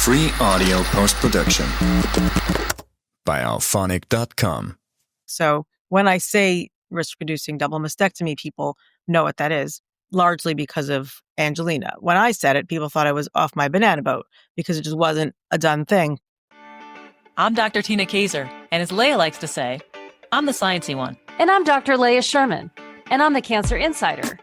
Free audio post-production by alphonic.com. So when I say risk-reducing double mastectomy, people know what that is, largely because of Angelina. When I said it, people thought I was off my banana boat because it just wasn't a done thing. I'm Dr. Tina Kaiser, and as Leah likes to say, I'm the sciencey one. And I'm Dr. Leah Sherman, and I'm the Cancer Insider.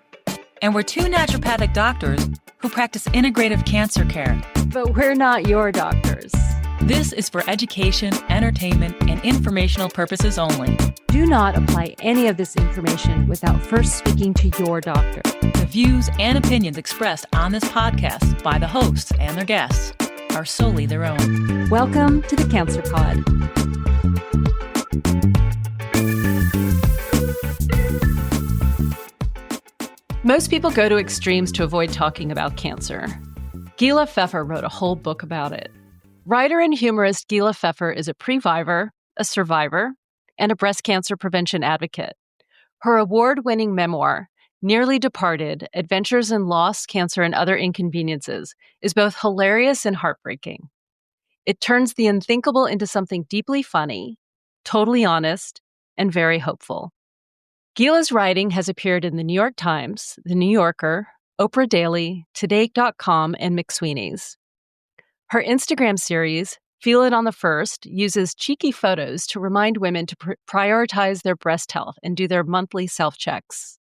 And we're two naturopathic doctors who practice integrative cancer care. But we're not your doctors. This is for education, entertainment, and informational purposes only. Do not apply any of this information without first speaking to your doctor. The views and opinions expressed on this podcast by the hosts and their guests are solely their own. Welcome to the Cancer Pod. Most people go to extremes to avoid talking about cancer. Gila Pfeffer wrote a whole book about it. Writer and humorist Gila Pfeffer is a previvor, a survivor, and a breast cancer prevention advocate. Her award-winning memoir, Nearly Departed: Adventures in Loss, Cancer, and Other Inconveniences, is both hilarious and heartbreaking. It turns the unthinkable into something deeply funny, totally honest, and very hopeful. Gila's writing has appeared in The New York Times, The New Yorker, Oprah Daily, Today.com, and McSweeney's. Her Instagram series, Feel It on the First, uses cheeky photos to remind women to prioritize their breast health and do their monthly self-checks.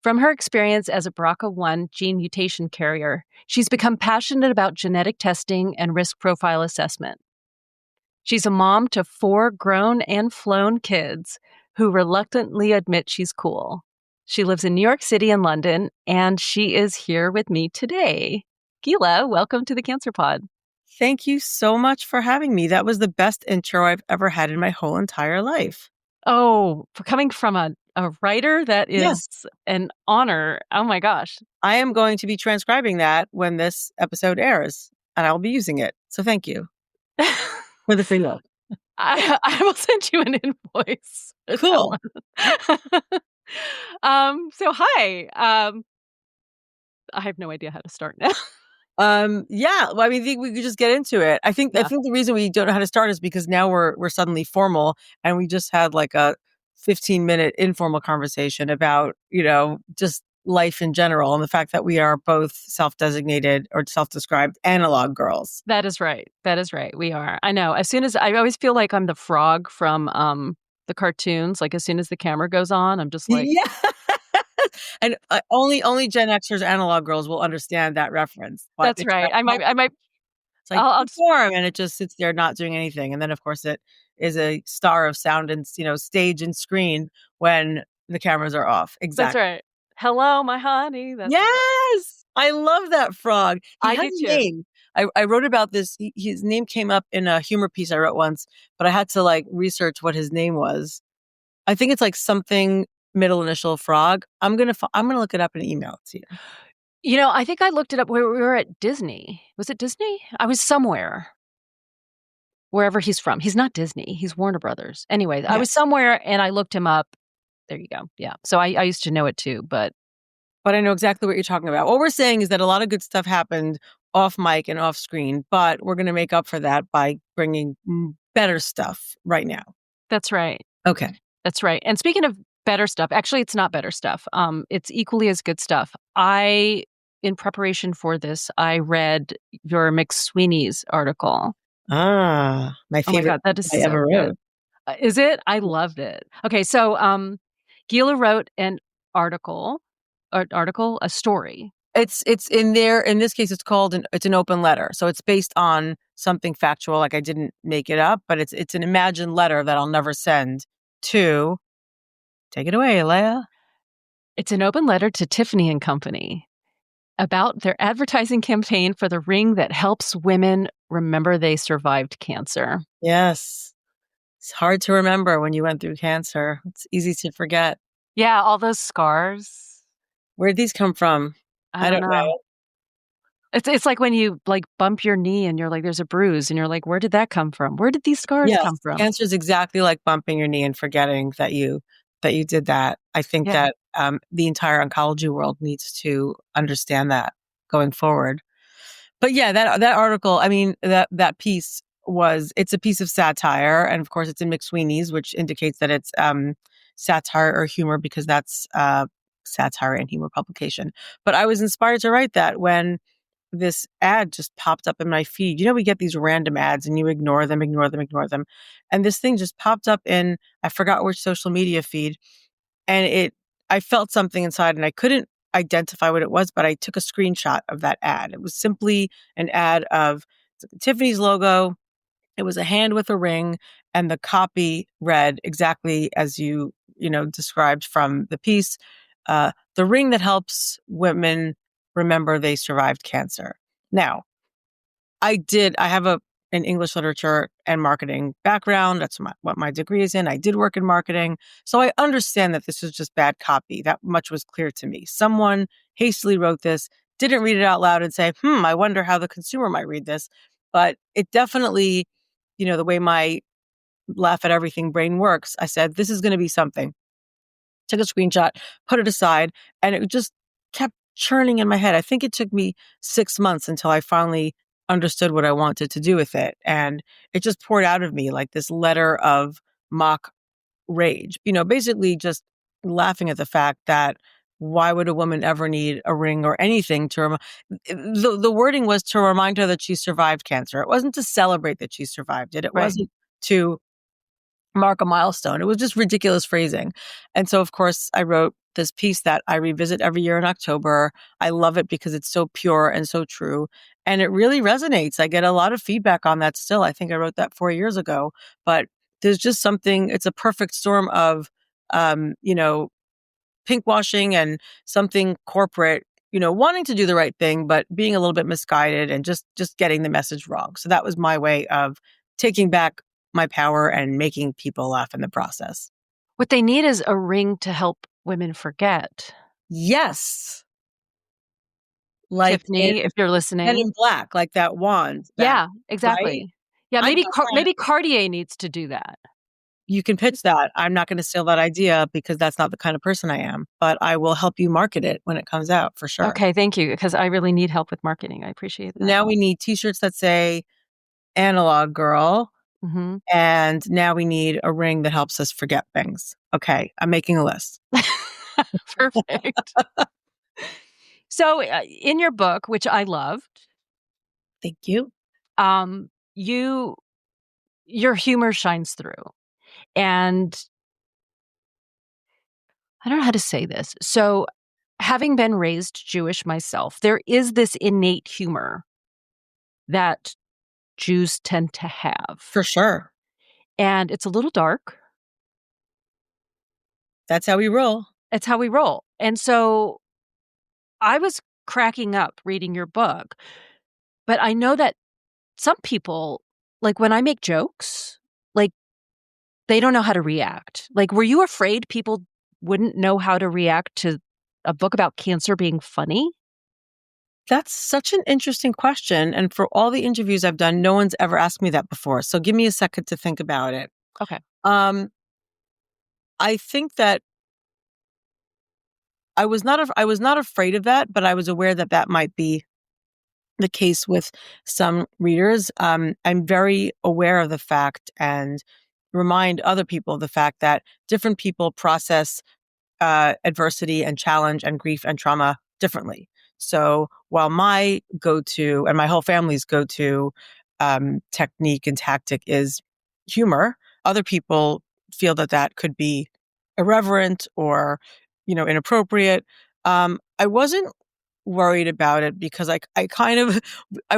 From her experience as a BRCA1 gene mutation carrier, she's become passionate about genetic testing and risk profile assessment. She's a mom to 4 grown and flown kids who reluctantly admit she's cool. She lives in New York City and London, and she is here with me today. Gila, welcome to the Cancer Pod. Thank you so much for having me. That was the best intro I've ever had in my whole entire life. Oh, for coming from a writer, that is an honor. Oh my gosh. I am going to be transcribing that when this episode airs, and I'll be using it. So thank you for the free love. I will send you an invoice. Cool. So hi. I have no idea how to start now. Well, I think we could just get into it. I think the reason we don't know how to start is because now we're suddenly formal, and we just had like a 15-minute informal conversation about, just life in general, and the fact that we are both self-designated or self-described analog girls. That is right. We are. I know. As soon as I always feel like I'm the frog from the cartoons, like as soon as the camera goes on, I'm just like, yeah. And only Gen Xers analog girls will understand that reference. That's right. I might. It's like I'll perform, and it just sits there not doing anything. And then, of course, it is a star of sound and stage and screen when the cameras are off. Exactly. That's right. Hello, my honey. Yes, I love that frog. I did too. Name. I wrote about this. His name came up in a humor piece I wrote once, but I had to research what his name was. I think it's like something middle initial frog. I'm gonna look it up and email it to you. I think I looked it up. We were at Disney. Was it Disney? I was somewhere. Wherever he's from. He's not Disney. He's Warner Brothers. Anyway, I was somewhere and I looked him up. There you go. Yeah. So I used to know it too, but I know exactly what you're talking about. What we're saying is that a lot of good stuff happened off mic and off screen, but we're going to make up for that by bringing better stuff right now. That's right. Okay. That's right. And speaking of better stuff, actually, it's not better stuff. It's equally as good stuff. In preparation for this, I read your McSweeney's article. My favorite. Oh my God, that is I so ever good. Wrote. Is it? I loved it. Okay, so Gila wrote an article, a story. It's in there. In this case, it's an open letter. So it's based on something factual. Like I didn't make it up, but it's an imagined letter that I'll never send to. Take it away, Leah. It's an open letter to Tiffany and Company about their advertising campaign for the ring that helps women remember they survived cancer. Yes. It's hard to remember when you went through cancer. It's easy to forget. Yeah, all those scars. Where'd these come from? I don't know. It's like when you bump your knee and you're like, there's a bruise, and you're like, where did that come from? Where did these scars come from? Cancer is exactly like bumping your knee and forgetting that you did that. I think that the entire oncology world needs to understand that going forward. But yeah, that article, I mean, that piece it's a piece of satire. And of course it's in McSweeney's, which indicates that it's satire or humor because that's satire and humor publication. But I was inspired to write that when this ad just popped up in my feed. You know, we get these random ads and you ignore them. And this thing just popped up in, I forgot which social media feed. And I felt something inside and I couldn't identify what it was, but I took a screenshot of that ad. It was simply an ad of Tiffany's logo. It was a hand with a ring, and the copy read exactly as you described from the piece. The ring that helps women remember they survived cancer. Now, I have an English literature and marketing background. That's what my degree is in. I did work in marketing. So I understand that this was just bad copy. That much was clear to me. Someone hastily wrote this, didn't read it out loud and say, I wonder how the consumer might read this. But it definitely, the way my laugh at everything brain works, I said, this is going to be something. Took a screenshot, put it aside, and it just kept churning in my head. I think it took me 6 months until I finally understood what I wanted to do with it. And it just poured out of me like this letter of mock rage, basically just laughing at the fact that why would a woman ever need a ring or anything to the wording was to remind her that she survived cancer. It wasn't to celebrate that she survived it. It wasn't to mark a milestone. It was just ridiculous phrasing. And so, of course, I wrote this piece that I revisit every year in October. I love it because it's so pure and so true. And it really resonates. I get a lot of feedback on that still. I think I wrote that 4 years ago. But there's just something, it's a perfect storm of, pinkwashing and something corporate, wanting to do the right thing, but being a little bit misguided and just getting the message wrong. So that was my way of taking back my power and making people laugh in the process. What they need is a ring to help women forget. Yes. Like Tiffany, if you're listening. Men in Black, like that wand. Yeah, exactly. Right? Yeah, maybe Cartier needs to do that. You can pitch that. I'm not going to steal that idea because that's not the kind of person I am, but I will help you market it when it comes out for sure. Okay, thank you, because I really need help with marketing. I appreciate that. Now we need t-shirts that say Analog Girl. Mm-hmm. And now we need a ring that helps us forget things. Okay, I'm making a list. Perfect. So in your book, which I loved. Thank you. Your humor shines through. And I don't know how to say this. So having been raised Jewish myself, there is this innate humor that Jews tend to have. For sure. And it's a little dark. That's how we roll. It's how we roll. And so I was cracking up reading your book, but I know that some people, like when I make jokes, like they don't know how to react. Like, were you afraid people wouldn't know how to react to a book about cancer being funny? That's such an interesting question. And for all the interviews I've done, no one's ever asked me that before. So give me a second to think about it. Okay. I think that I was not afraid of that, but I was aware that that might be the case with some readers. I'm very aware of the fact and remind other people of the fact that different people process adversity and challenge and grief and trauma differently. So while my go-to and my whole family's go-to technique and tactic is humor, other people feel that that could be irreverent or, inappropriate. I wasn't worried about it because I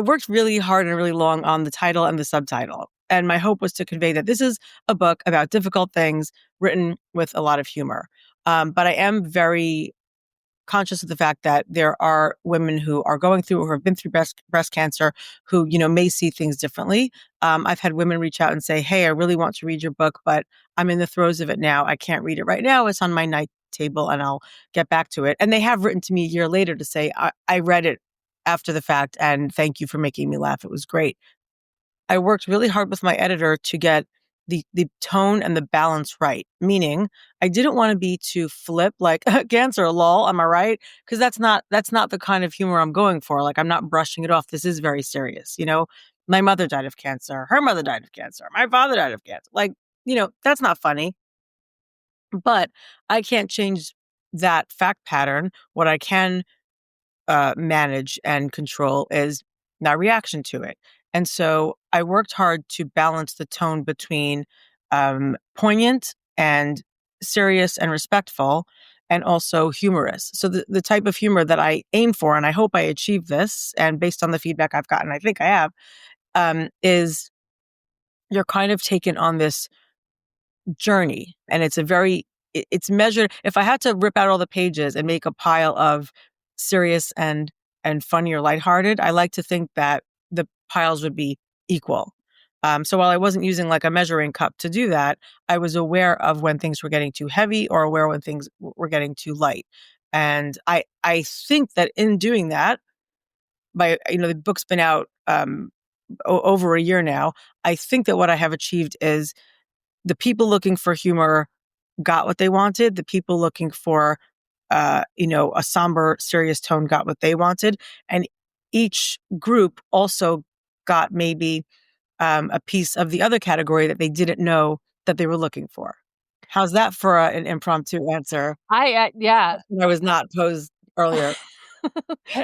worked really hard and really long on the title and the subtitle. And my hope was to convey that this is a book about difficult things written with a lot of humor. But I am very conscious of the fact that there are women who are going through or have been through breast cancer who, may see things differently. I've had women reach out and say, hey, I really want to read your book, but I'm in the throes of it now. I can't read it right now. It's on my night table and I'll get back to it. And they have written to me a year later to say, I read it after the fact and thank you for making me laugh. It was great. I worked really hard with my editor to get the tone and the balance right. Meaning, I didn't want to be too flip, like cancer, lol, am I right? Because that's not the kind of humor I'm going for. Like, I'm not brushing it off. This is very serious. My mother died of cancer. Her mother died of cancer. My father died of cancer. Like, that's not funny. But I can't change that fact pattern. What I can manage and control is my reaction to it. And so I worked hard to balance the tone between poignant and serious and respectful, and also humorous. So the type of humor that I aim for, and I hope I achieve this, and based on the feedback I've gotten, I think I have, is you're kind of taken on this journey, and it's measured. If I had to rip out all the pages and make a pile of serious and funny or lighthearted, I like to think that the piles would be equal. So while I wasn't using like a measuring cup to do that, I was aware of when things were getting too heavy or aware when things were getting too light. And I think that in doing that, the book's been out over a year now. I think that what I have achieved is the people looking for humor got what they wanted. The people looking for, a somber, serious tone got what they wanted. And each group also got maybe a piece of the other category that they didn't know that they were looking for. How's that for an impromptu answer? Yeah. I was not posed earlier.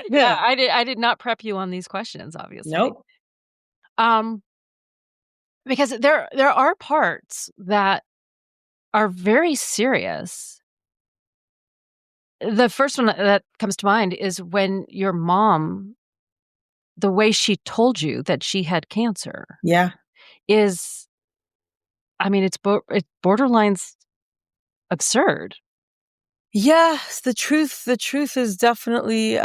Yeah, I did not prep you on these questions, obviously. Nope. Because there are parts that are very serious. The first one that comes to mind is when your mom, the way she told you that she had cancer, Yeah. is, it's borderline absurd. Yeah, the truth is definitely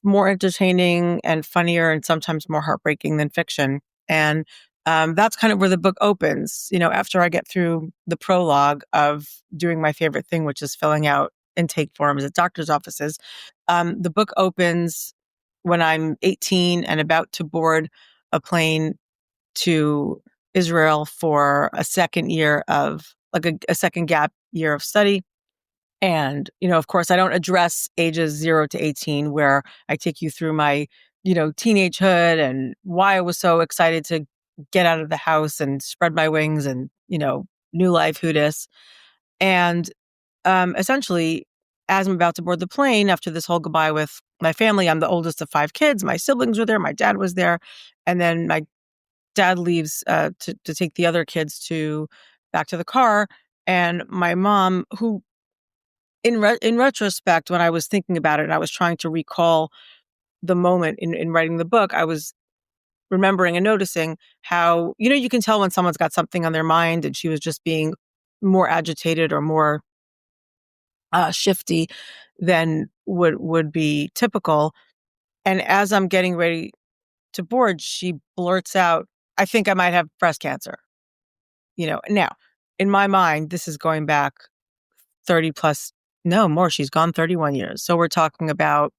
more entertaining and funnier and sometimes more heartbreaking than fiction. And that's kind of where the book opens. After I get through the prologue of doing my favorite thing, which is filling out intake forms at doctor's offices, the book opens when I'm 18 and about to board a plane to Israel for a second year of a second gap year of study. And, of course, I don't address ages 0 to 18, where I take you through my, teenagehood and why I was so excited to get out of the house and spread my wings and, new life, who dis. And essentially, as I'm about to board the plane after this whole goodbye with my family, I'm the oldest of 5 kids. My siblings were there. My dad was there. And then my dad leaves to take the other kids back to the car. And my mom, who in retrospect, when I was thinking about it and I was trying to recall the moment in writing the book, I was remembering and noticing how, you can tell when someone's got something on their mind, and she was just being more agitated or more shifty than would be typical. And as I'm getting ready to board, she blurts out, "I think I might have breast cancer." Now, in my mind, this is going back 30 plus, no more. She's gone 31 years. So we're talking about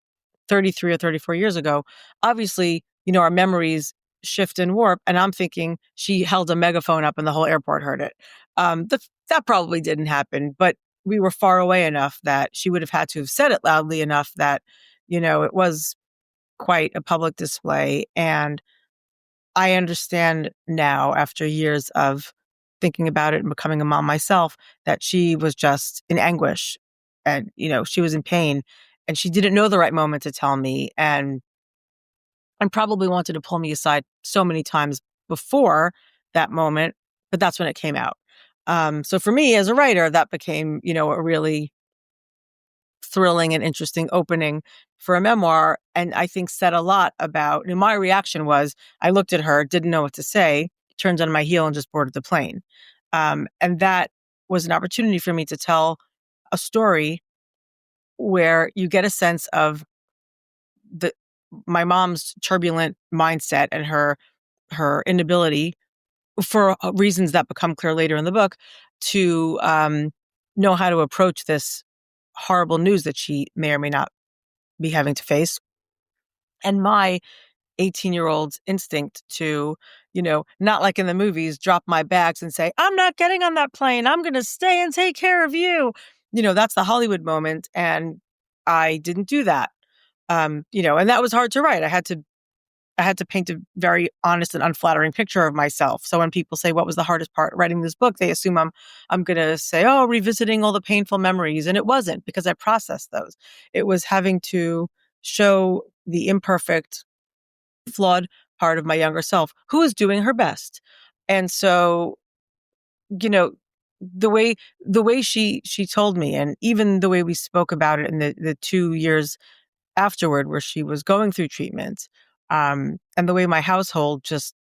33 or 34 years ago. Obviously, our memories shift and warp. And I'm thinking she held a megaphone up and the whole airport heard it. That probably didn't happen, but we were far away enough that she would have had to have said it loudly enough that, it was quite a public display. And I understand now, after years of thinking about it and becoming a mom myself, that she was just in anguish and, she was in pain, and she didn't know the right moment to tell me, and probably wanted to pull me aside so many times before that moment, but that's when it came out. So for me as a writer, that became, a really thrilling and interesting opening for a memoir. And I think said a lot about, my reaction was, I looked at her, didn't know what to say, turned on my heel and just boarded the plane. And that was an opportunity for me to tell a story where you get a sense of my mom's turbulent mindset and her inability, for reasons that become clear later in the book, to know how to approach this horrible news that she may or may not be having to face, and my 18-year-old's instinct to, not like in the movies, drop my bags and say, I'm not getting on that plane. I'm going to stay and take care of you. That's the Hollywood moment. And I didn't do that. And that was hard to write. I had to paint a very honest and unflattering picture of myself. So when people say, what was the hardest part writing this book? They assume I'm going to say, oh, revisiting all the painful memories. And it wasn't, because I processed those. It was having to show the imperfect, flawed part of my younger self who was doing her best. And so, the way she told me, and even the way we spoke about it in the 2 years afterward where she was going through treatment, and the way my household just,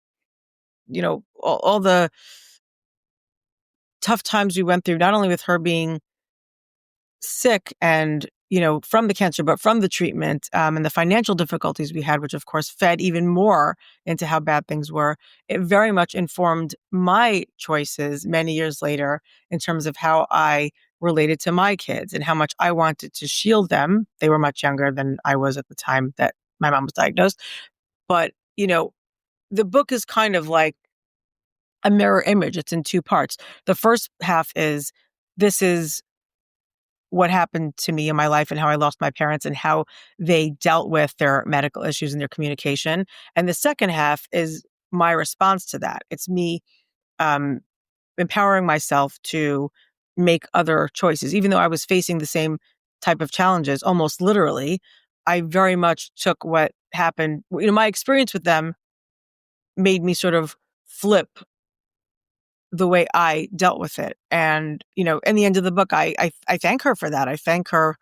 all the tough times we went through, not only with her being sick and, from the cancer, but from the treatment, and the financial difficulties we had, which of course fed even more into how bad things were. It very much informed my choices many years later in terms of how I related to my kids and how much I wanted to shield them. They were much younger than I was at the time that my mom was diagnosed. But, the book is kind of like a mirror image. It's in two parts. The first half is, this is what happened to me in my life and how I lost my parents and how they dealt with their medical issues and their communication. And the second half is my response to that. It's me empowering myself to make other choices. Even though I was facing the same type of challenges, almost literally, I very much took what happened. My experience with them made me sort of flip the way I dealt with it. And, in the end of the book, I thank her for that. I thank her,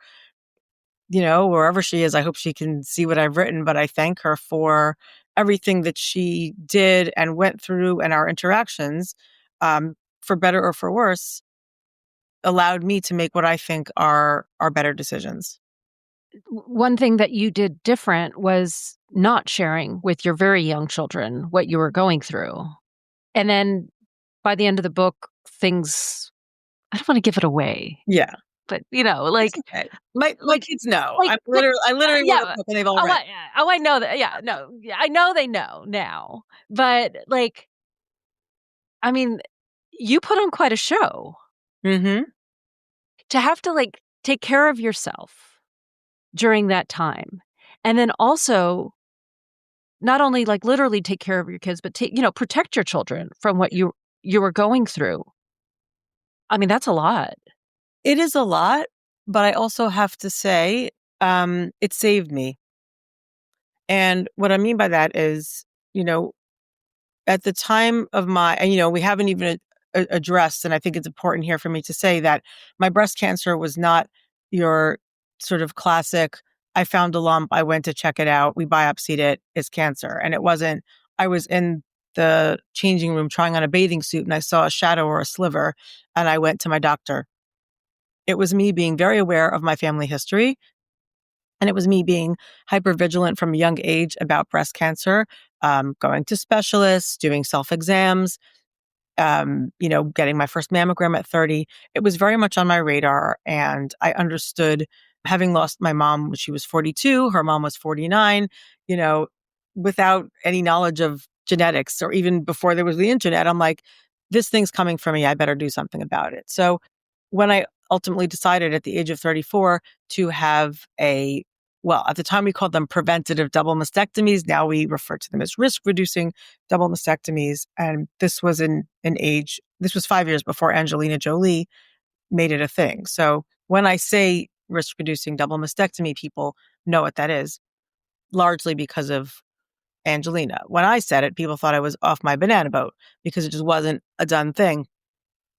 wherever she is. I hope she can see what I've written, but I thank her for everything that she did and went through, and our interactions, for better or for worse, allowed me to make what I think are better decisions. One thing that you did different was not sharing with your very young children what you were going through. And then by the end of the book, things, I don't want to give it away. Yeah. But, okay. My kids know. I literally wrote a book and they've all read. I know that. Yeah, no. Yeah, I know they know now. But you put on quite a show. Mm-hmm. To have to take care of yourself during that time. And then also not only literally take care of your kids, but protect your children from what you were going through. I mean, that's a lot. It is a lot, but I also have to say, it saved me. And what I mean by that is, at the time of we haven't even addressed, and I think it's important here for me to say that my breast cancer was not your sort of classic, I found a lump, I went to check it out, we biopsied it, it's cancer. And it wasn't, I was in the changing room trying on a bathing suit and I saw a shadow or a sliver and I went to my doctor. It was me being very aware of my family history. And it was me being hypervigilant from a young age about breast cancer, going to specialists, doing self-exams, getting my first mammogram at 30. It was very much on my radar. And I understood, having lost my mom when she was 42, her mom was 49, without any knowledge of genetics or even before there was the internet, I'm like, this thing's coming for me. I better do something about it. So when I ultimately decided at the age of 34 to have at the time we called them preventative double mastectomies. Now we refer to them as risk-reducing double mastectomies. And this was this was 5 years before Angelina Jolie made it a thing. So when I say risk-reducing double mastectomy, people know what that is, largely because of Angelina. When I said it, people thought I was off my banana boat because it just wasn't a done thing.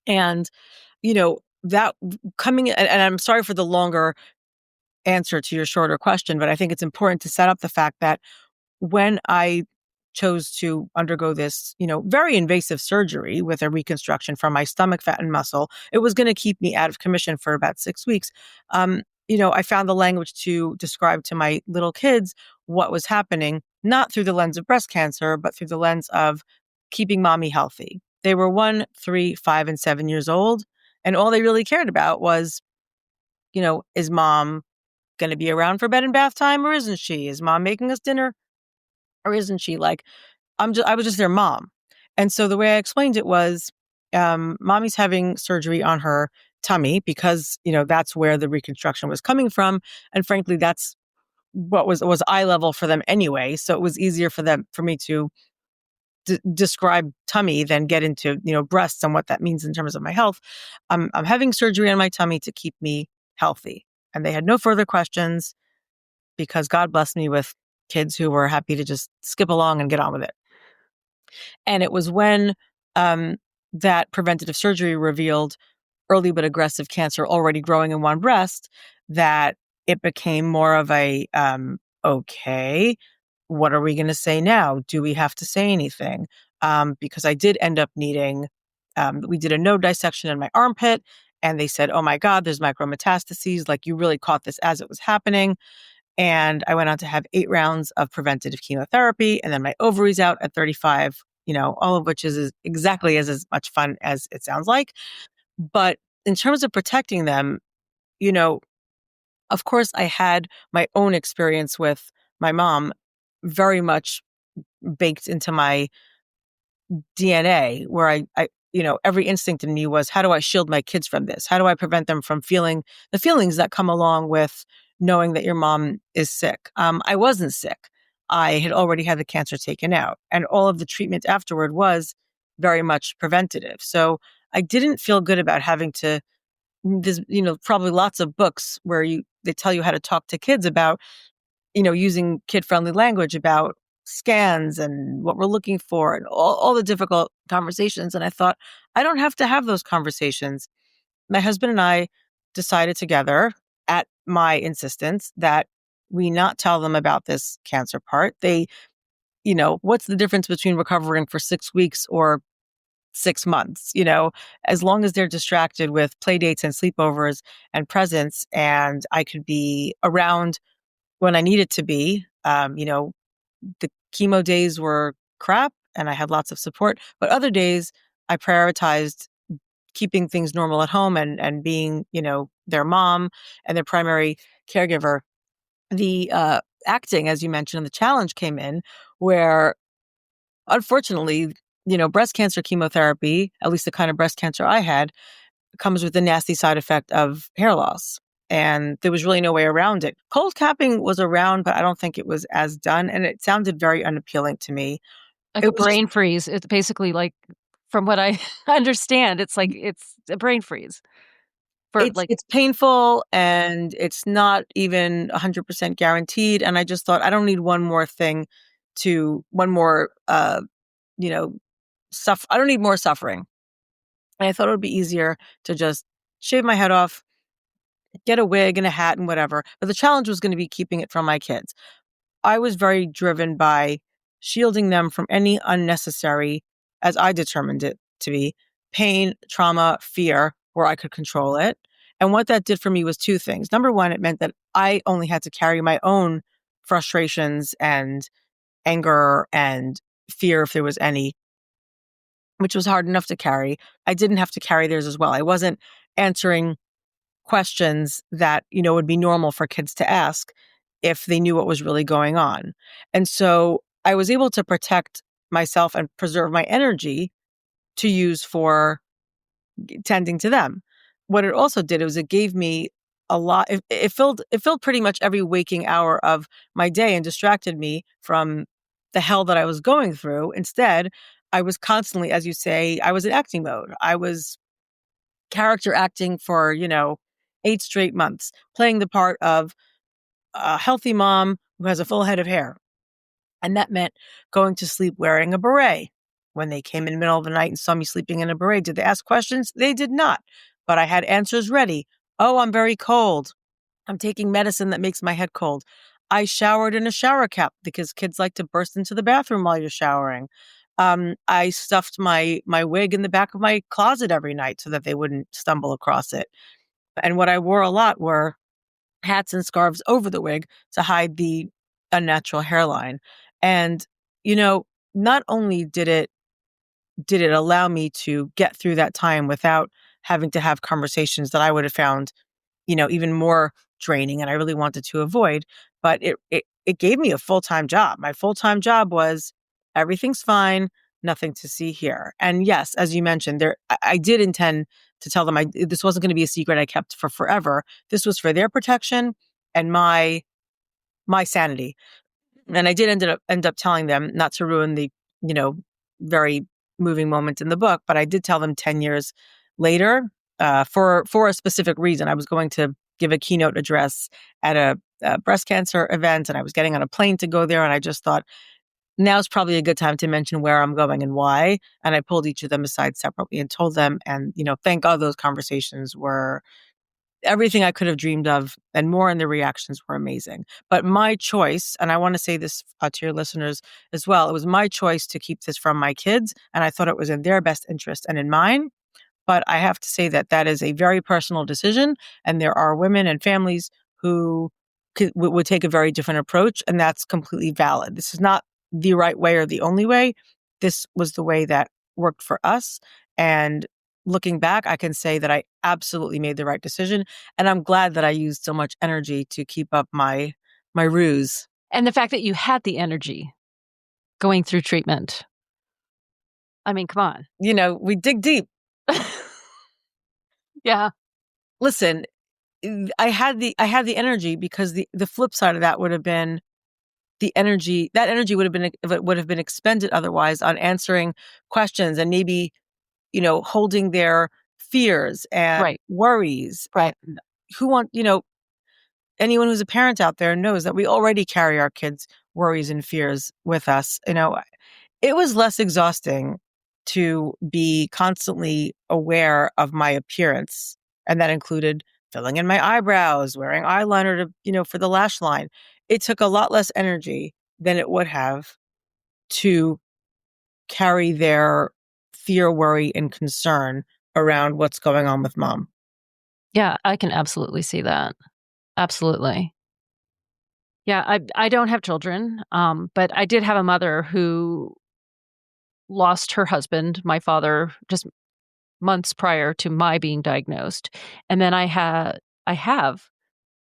And, that coming, and I'm sorry for the longer answer to your shorter question, but I think it's important to set up the fact that when I chose to undergo this, very invasive surgery with a reconstruction from my stomach, fat, and muscle, it was going to keep me out of commission for about 6 weeks. I found the language to describe to my little kids what was happening, not through the lens of breast cancer, but through the lens of keeping mommy healthy. They were 1, 3, 5, and 7 years old. And all they really cared about was, is mom going to be around for bed and bath time or isn't she? Is mom making us dinner? or isn't she? Like, I was just their mom. And so the way I explained it was, mommy's having surgery on her tummy because, that's where the reconstruction was coming from. And frankly, that's what was eye level for them anyway. So it was easier for me to describe tummy than get into, breasts and what that means in terms of my health. I'm having surgery on my tummy to keep me healthy. And they had no further questions because God blessed me with kids who were happy to just skip along and get on with it. And it was when that preventative surgery revealed early but aggressive cancer already growing in one breast that it became more of a, okay, what are we going to say now? Do we have to say anything? Because I did end up needing, we did a node dissection in my armpit, and they said, oh my God, there's micrometastases. Like, you really caught this as it was happening. And I went on to have 8 rounds of preventative chemotherapy, and then my ovaries out at 35, all of which is exactly as much fun as it sounds like. But in terms of protecting them, of course, I had my own experience with my mom very much baked into my DNA, where I every instinct in me was, how do I shield my kids from this? How do I prevent them from feeling the feelings that come along with knowing that your mom is sick? I wasn't sick. I had already had the cancer taken out, and all of the treatment afterward was very much preventative. So I didn't feel good about having to, there's, probably lots of books where they tell you how to talk to kids about, using kid-friendly language about scans and what we're looking for and all the difficult conversations. And I thought, I don't have to have those conversations. My husband and I decided together, at my insistence, that we not tell them about this cancer part. They, what's the difference between recovering for 6 weeks or 6 months? As long as they're distracted with play dates and sleepovers and presents, and I could be around when I needed to be. The chemo days were crap and I had lots of support, but other days I prioritized keeping things normal at home and being, their mom and their primary caregiver. The acting, as you mentioned, the challenge came in where, unfortunately, breast cancer chemotherapy, at least the kind of breast cancer I had, comes with the nasty side effect of hair loss. And there was really no way around it. Cold capping was around, but I don't think it was as done. And it sounded very unappealing to me. Like a brain freeze. It's basically like, from what I understand, it's like, it's a brain freeze. It's painful and it's not even 100% guaranteed. And I just thought, I don't need one more, I don't need more suffering. And I thought it would be easier to just shave my head off, get a wig and a hat and whatever. But the challenge was going to be keeping it from my kids. I was very driven by shielding them from any unnecessary, as I determined it to be, pain, trauma, fear, where I could control it. And what that did for me was 2 things. Number one, it meant that I only had to carry my own frustrations and anger and fear, if there was any, which was hard enough to carry. I didn't have to carry theirs as well. I wasn't answering questions that, would be normal for kids to ask if they knew what was really going on. And so I was able to protect myself and preserve my energy to use for tending to them. What it also did was it gave me a lot. It filled pretty much every waking hour of my day and distracted me from the hell that I was going through. Instead, I was constantly, as you say, I was in acting mode. I was character acting for, 8 straight months, playing the part of a healthy mom who has a full head of hair. And that meant going to sleep wearing a beret. When they came in the middle of the night and saw me sleeping in a beret, did they ask questions? They did not. But I had answers ready. Oh, I'm very cold. I'm taking medicine that makes my head cold. I showered in a shower cap because kids like to burst into the bathroom while you're showering. I stuffed my wig in the back of my closet every night so that they wouldn't stumble across it. And what I wore a lot were hats and scarves over the wig to hide the unnatural hairline. And, not only did it allow me to get through that time without having to have conversations that I would have found, even more draining and I really wanted to avoid, but it gave me a full-time job. My full-time job was everything's fine, nothing to see here. And yes, as you mentioned, I did intend to tell them this wasn't going to be a secret I kept for forever. This was for their protection and my sanity. And I did end up telling them, not to ruin the, very moving moment in the book, but I did tell them 10 years later, for a specific reason. I was going to give a keynote address at a breast cancer event, and I was getting on a plane to go there. And I just thought, now's probably a good time to mention where I'm going and why. And I pulled each of them aside separately and told them. And, thank God those conversations were everything I could have dreamed of and more, and the reactions were amazing. But my choice, and I want to say this to your listeners as well, it was my choice to keep this from my kids, and I thought it was in their best interest and in mine. But I have to say that is a very personal decision, and there are women and families who would take a very different approach, and that's completely valid. This is not the right way or the only way. This was the way that worked for us, and looking back, I can say that I absolutely made the right decision, and I'm glad that I used so much energy to keep up my ruse. And the fact that you had the energy going through treatment. I mean, come on. We dig deep. Yeah. Listen, I had the energy because the flip side of that would have been that energy would have been expended otherwise on answering questions and maybe, holding their fears and worries. Right. Anyone who's a parent out there knows that we already carry our kids' worries and fears with us. It was less exhausting to be constantly aware of my appearance. And that included filling in my eyebrows, wearing eyeliner for the lash line. It took a lot less energy than it would have to carry their fear, worry, and concern around what's going on with mom. Yeah, I can absolutely see that. Absolutely. Yeah, I don't have children, but I did have a mother who lost her husband, my father, just months prior to my being diagnosed. And then I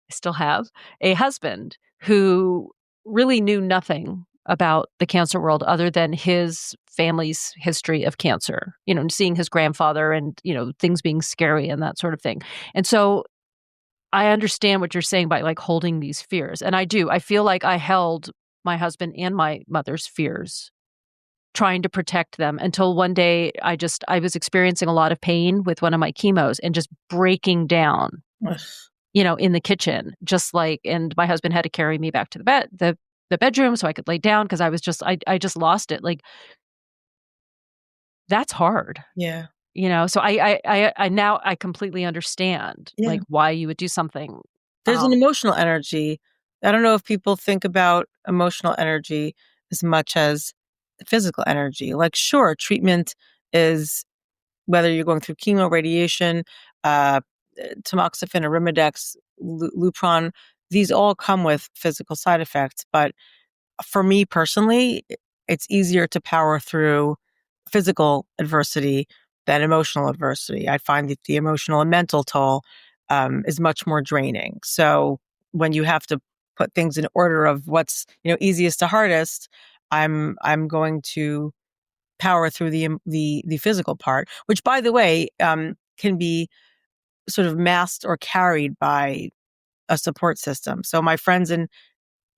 still have a husband who really knew nothing about the cancer world other than his family's history of cancer, seeing his grandfather and, things being scary and that sort of thing. And so I understand what you're saying by holding these fears. And I do. I feel like I held my husband and my mother's fears, trying to protect them, until one day I was experiencing a lot of pain with one of my chemos and just breaking down, in the kitchen, and my husband had to carry me back to the bedroom so I could lay down because I just lost it. That's hard. Yeah. So I now I completely understand why you would do something. There's an emotional energy. I don't know if people think about emotional energy as much as physical energy. Sure, treatment is, whether you're going through chemo, radiation, tamoxifen, Arimidex, Lupron, these all come with physical side effects. But for me personally, it's easier to power through physical adversity than emotional adversity. I find that the emotional and mental toll is much more draining. So when you have to put things in order of what's easiest to hardest, I'm going to power through the physical part, which, by the way, can be sort of masked or carried by a support system. So my friends and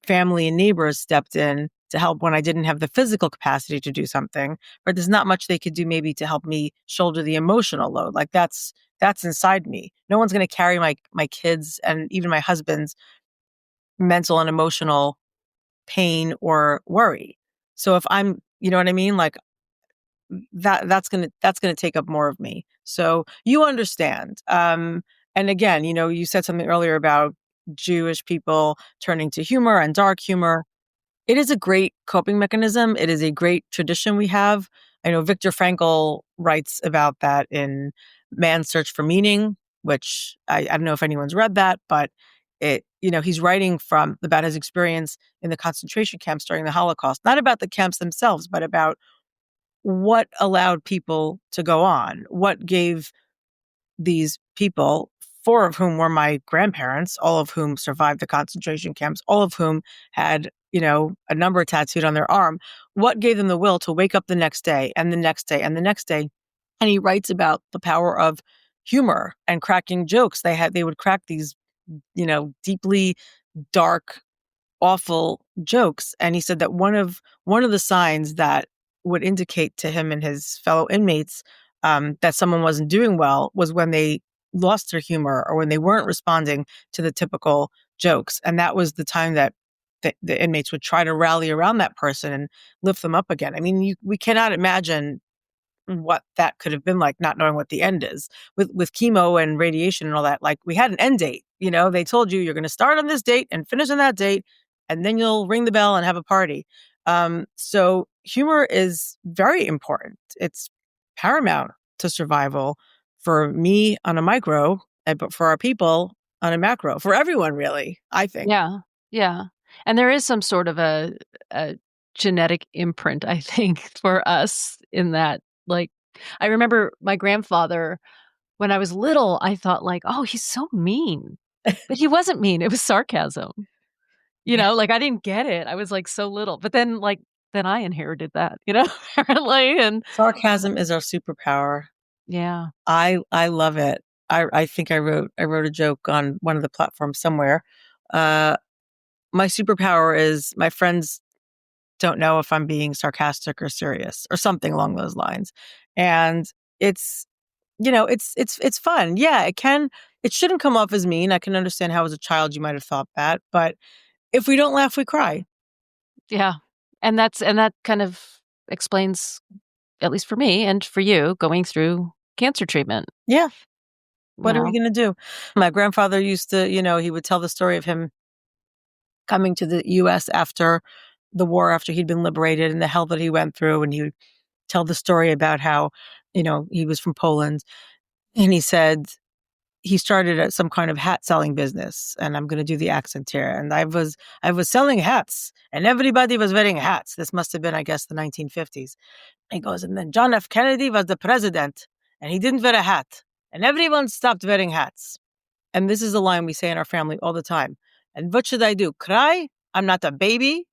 family and neighbors stepped in to help when I didn't have the physical capacity to do something, but there's not much they could do maybe to help me shoulder the emotional load. That's inside me. No one's going to carry my kids and even my husband's mental and emotional pain or worry. So if I'm, you know what I mean? That's going to take up more of me. So you understand. And again, you said something earlier about Jewish people turning to humor and dark humor. It is a great coping mechanism. It is a great tradition we have. I know Viktor Frankl writes about that in Man's Search for Meaning, which I don't know if anyone's read that, but he's writing about his experience in the concentration camps during the Holocaust, not about the camps themselves, but about what allowed people to go on, what gave these people 4 of whom were my grandparents, all of whom survived the concentration camps, all of whom had, a number tattooed on their arm. What gave them the will to wake up the next day and the next day and the next day? And he writes about the power of humor and cracking jokes. They would crack these, deeply dark, awful jokes. And he said that one of the signs that would indicate to him and his fellow inmates that someone wasn't doing well was when they lost their humor or when they weren't responding to the typical jokes. And that was the time that the inmates would try to rally around that person and lift them up again. I mean, we cannot imagine what that could have been like, not knowing what the end is with chemo and radiation and all that. Like, we had an end date, they told you you're going to start on this date and finish on that date, and then you'll ring the bell and have a party. So humor is very important. It's paramount to survival for me on a micro, but for our people on a macro, for everyone, really, I think. Yeah. Yeah. And there is some sort of a genetic imprint, I think, for us in that. Like, I remember my grandfather, when I was little, I thought like, oh, he's so mean. But he wasn't mean. It was sarcasm. Like, I didn't get it. I was like so little. But then I inherited that, apparently. And sarcasm is our superpower. Yeah. I love it. I think I wrote a joke on one of the platforms somewhere. My superpower is my friends don't know if I'm being sarcastic or serious or something along those lines. And it's, it's fun. Yeah, it shouldn't come off as mean. I can understand how as a child you might have thought that, but if we don't laugh, we cry. Yeah. And that kind of explains, at least for me and for you, going through cancer treatment. Yeah. What are we going to do? My grandfather used to, he would tell the story of him coming to the U.S. after the war, after he'd been liberated and the hell that he went through. And he would tell the story about how, he was from Poland. And he said he started at some kind of hat selling business. And I'm going to do the accent here. And I was selling hats and everybody was wearing hats. This must have been, I guess, the 1950s. He goes, and then John F. Kennedy was the president and he didn't wear a hat. And everyone stopped wearing hats. And this is a line we say in our family all the time. And what should I do? Cry? I'm not a baby.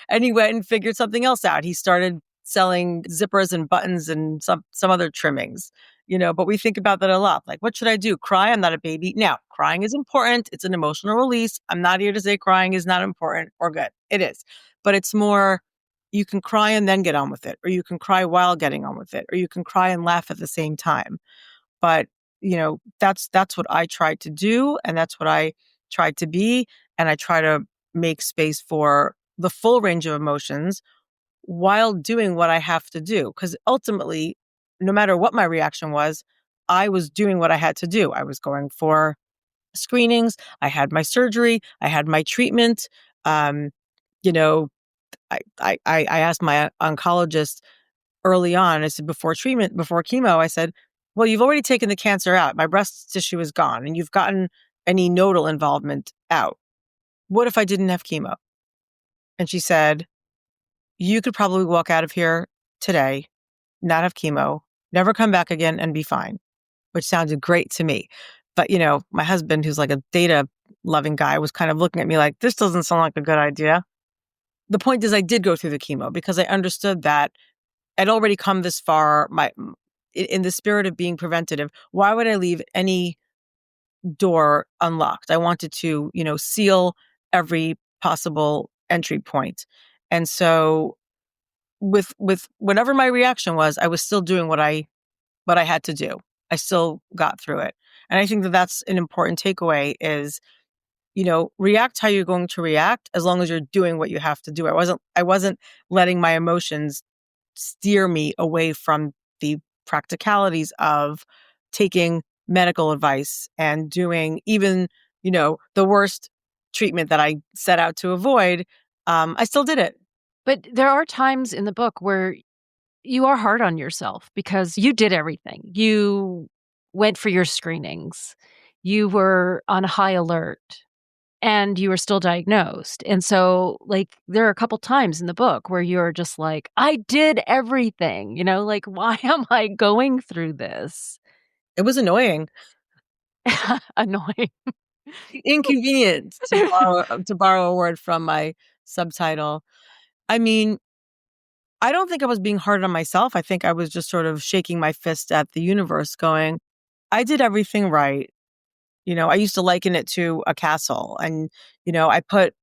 And he went and figured something else out. He started selling zippers and buttons and some other trimmings, but we think about that a lot. Like, what should I do? Cry? I'm not a baby. Now, crying is important. It's an emotional release. I'm not here to say crying is not important or good. It is. But it's more, you can cry and then get on with it, or you can cry while getting on with it, or you can cry and laugh at the same time. But, that's what I tried to do. And that's what I tried to be. And I try to make space for the full range of emotions while doing what I have to do. Because ultimately, no matter what my reaction was, I was doing what I had to do. I was going for screenings. I had my surgery. I had my treatment. I asked my oncologist early on, I said, before chemo, I said, well, you've already taken the cancer out. My breast tissue is gone and you've gotten any nodal involvement out. What if I didn't have chemo? And she said, you could probably walk out of here today, not have chemo, never come back again and be fine, which sounded great to me. But, my husband, who's like a data loving guy, was kind of looking at me like, this doesn't sound like a good idea. The point is I did go through the chemo because I understood that I'd already come this far. In the spirit of being preventative, why would I leave any door unlocked? I wanted to, seal every possible entry point. And so with whatever my reaction was, I was still doing what I had to do. I still got through it. And I think that that's an important takeaway is, react how you're going to react as long as you're doing what you have to do. I wasn't letting my emotions steer me away from the practicalities of taking medical advice and doing even, the worst treatment that I set out to avoid. I still did it. But there are times in the book where you are hard on yourself because you did everything. You went for your screenings. You were on high alert and you were still diagnosed. And so there are a couple times in the book where you're just like, I did everything, why am I going through this? It was annoying. Annoying. Inconvenient, to borrow a word from my subtitle. I mean, I don't think I was being hard on myself. I think I was just sort of shaking my fist at the universe going, I did everything right. I used to liken it to a castle, and, I put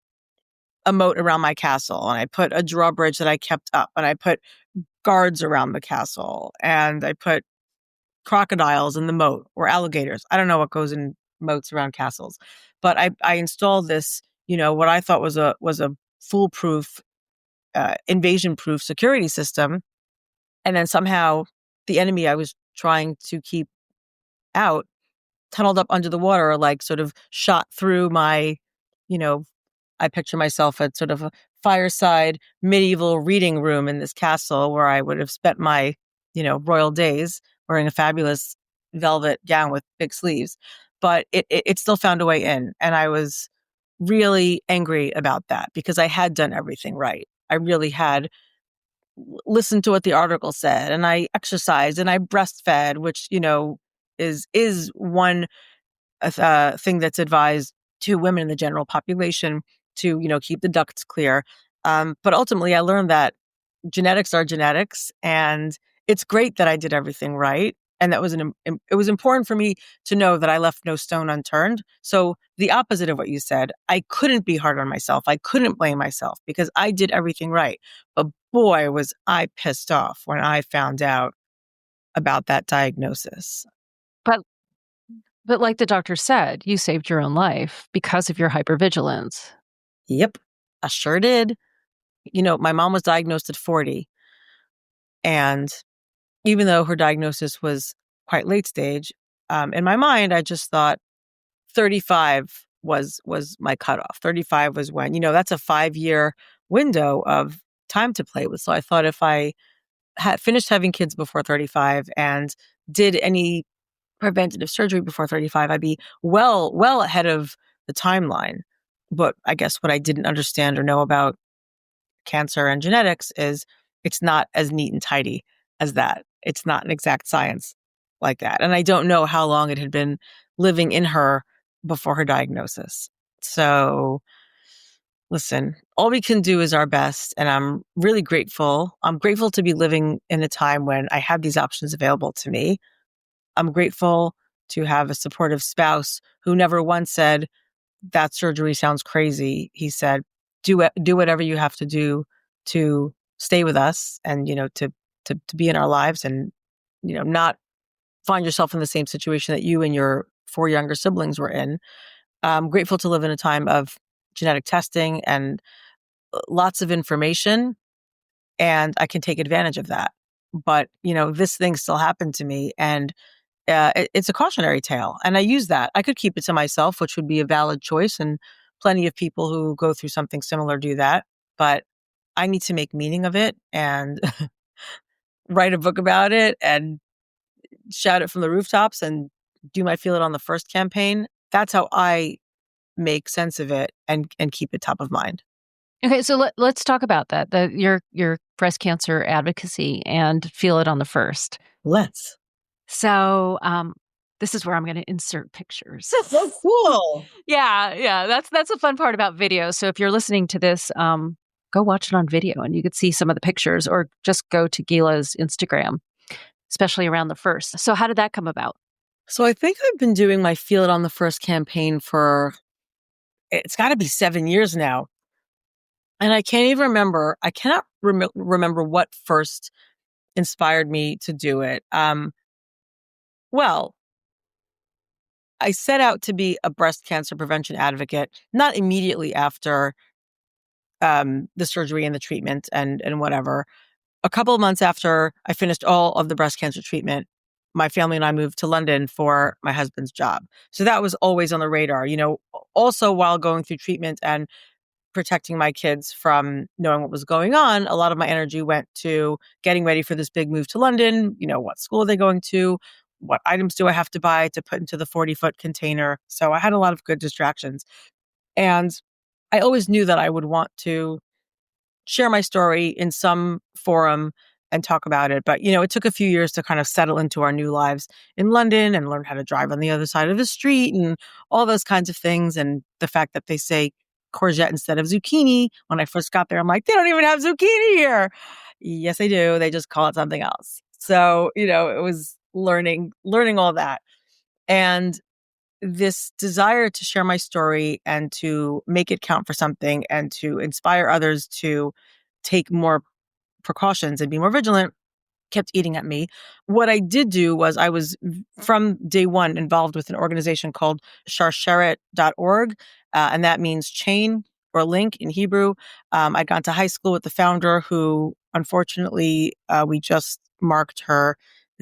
a moat around my castle, and I put a drawbridge that I kept up, and I put guards around the castle, and I put crocodiles in the moat, or alligators. I don't know what goes in moats around castles, but I installed this, what I thought was a foolproof, invasion-proof security system, and then somehow the enemy I was trying to keep out tunneled up under the water, like sort of shot through my, you know, I picture myself at sort of a fireside medieval reading room in this castle where I would have spent my, royal days wearing a fabulous velvet gown with big sleeves. But it still found a way in. And I was really angry about that because I had done everything right. I really had listened to what the article said, and I exercised and I breastfed, which, is one thing that's advised to women in the general population to, keep the ducts clear. But ultimately, I learned that genetics are genetics, and it's great that I did everything right. And that was it was important for me to know that I left no stone unturned. So the opposite of what you said, I couldn't be hard on myself. I couldn't blame myself because I did everything right. But boy, was I pissed off when I found out about that diagnosis. But like the doctor said, you saved your own life because of your hypervigilance. Yep, I sure did. My mom was diagnosed at 40. And even though her diagnosis was quite late stage, in my mind, I just thought 35 was my cutoff. 35 was when, that's a 5-year window of time to play with. So I thought if I had finished having kids before 35 and did any preventative surgery before 35, I'd be well ahead of the timeline. But I guess what I didn't understand or know about cancer and genetics is it's not as neat and tidy as that. It's not an exact science like that. And I don't know how long it had been living in her before her diagnosis. So listen, all we can do is our best. And I'm really grateful. I'm grateful to be living in a time when I have these options available to me. I'm grateful to have a supportive spouse who never once said, that surgery sounds crazy. He said, do whatever you have to do to stay with us and, to be in our lives and, not find yourself in the same situation that you and your 4 younger siblings were in. I'm grateful to live in a time of genetic testing and lots of information, and I can take advantage of that. But, this thing still happened to me, and it's a cautionary tale. And I use that. I could keep it to myself, which would be a valid choice. And plenty of people who go through something similar do that. But I need to make meaning of it and write a book about it and shout it from the rooftops and do my Feel It on the First campaign. That's how I make sense of it and keep it top of mind. Okay, so let's talk about that. Your breast cancer advocacy and Feel It on the First. Let's. So this is where I'm going to insert pictures. So cool. Yeah. That's the fun part about video. So if you're listening to this, go watch it on video and you could see some of the pictures, or just go to Gila's Instagram, especially around the first. So how did that come about? So I think I've been doing my Feel It on the First campaign for, it's got to be 7 years now. And I can't even remember. I cannot remember what first inspired me to do it. Well, I set out to be a breast cancer prevention advocate, not immediately after the surgery and the treatment and whatever. A couple of months after I finished all of the breast cancer treatment, my family and I moved to London for my husband's job. So that was always on the radar, also while going through treatment and protecting my kids from knowing what was going on. A lot of my energy went to getting ready for this big move to London. What school are they going to? What items do I have to buy to put into the 40-foot container? So I had a lot of good distractions. And I always knew that I would want to share my story in some forum and talk about it. But, it took a few years to kind of settle into our new lives in London and learn how to drive on the other side of the street and all those kinds of things. And the fact that they say courgette instead of zucchini. When I first got there, I'm like, they don't even have zucchini here. Yes, they do. They just call it something else. So, it was learning all that. And this desire to share my story and to make it count for something and to inspire others to take more precautions and be more vigilant kept eating at me. What I did do was I was from day one involved with an organization called sharsheret.org, and that means chain or link in Hebrew. I'd gone to high school with the founder who, unfortunately, we just marked the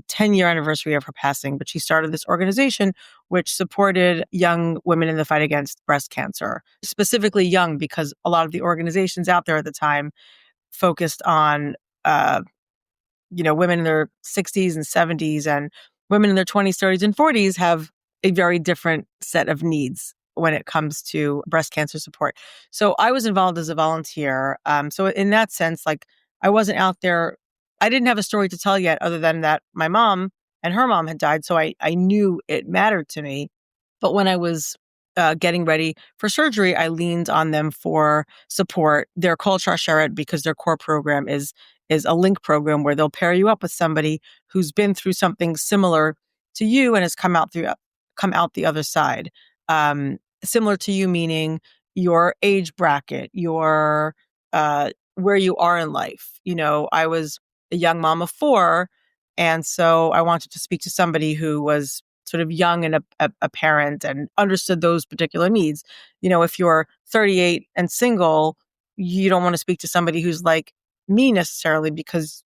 10-year anniversary of her passing, but she started this organization which supported young women in the fight against breast cancer, specifically young, because a lot of the organizations out there at the time focused on women in their 60s and 70s, and women in their 20s, 30s, and 40s have a very different set of needs when it comes to breast cancer support. So I was involved as a volunteer. So in that sense, like I wasn't out there. I didn't have a story to tell yet other than that my mom and her mom had died. So I knew it mattered to me. But when I was getting ready for surgery, I leaned on them for support. They're called Sharsheret because their core program is a link program where they'll pair you up with somebody who's been through something similar to you and has come out the other side. Similar to you, meaning your age bracket, your where you are in life. I was a young mom of 4, and so I wanted to speak to somebody who was sort of young and a parent and understood those particular needs. If you're 38 and single, you don't want to speak to somebody who's like me necessarily because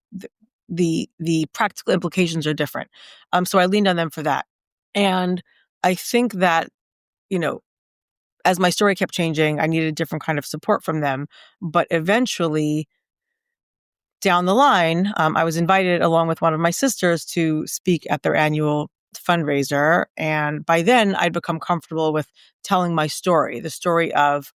the practical implications are different. So I leaned on them for that. And I think that, as my story kept changing, I needed a different kind of support from them. But eventually, down the line, I was invited along with one of my sisters to speak at their annual fundraiser. And by then, I'd become comfortable with telling my story, the story of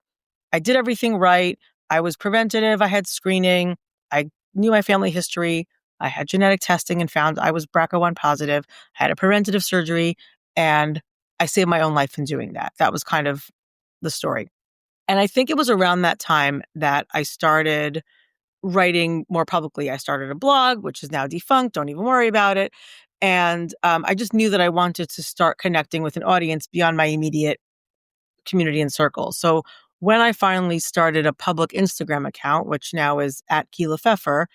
I did everything right. I was preventative. I had screening. I knew my family history. I had genetic testing and found I was BRCA1 positive. I had a preventative surgery, and I saved my own life in doing that. That was kind of the story. And I think it was around that time that I started writing more publicly. I started a blog, which is now defunct. Don't even worry about it. And I just knew that I wanted to start connecting with an audience beyond my immediate community and circle. So when I finally started a public Instagram account, which now is at Gila Pfeffer,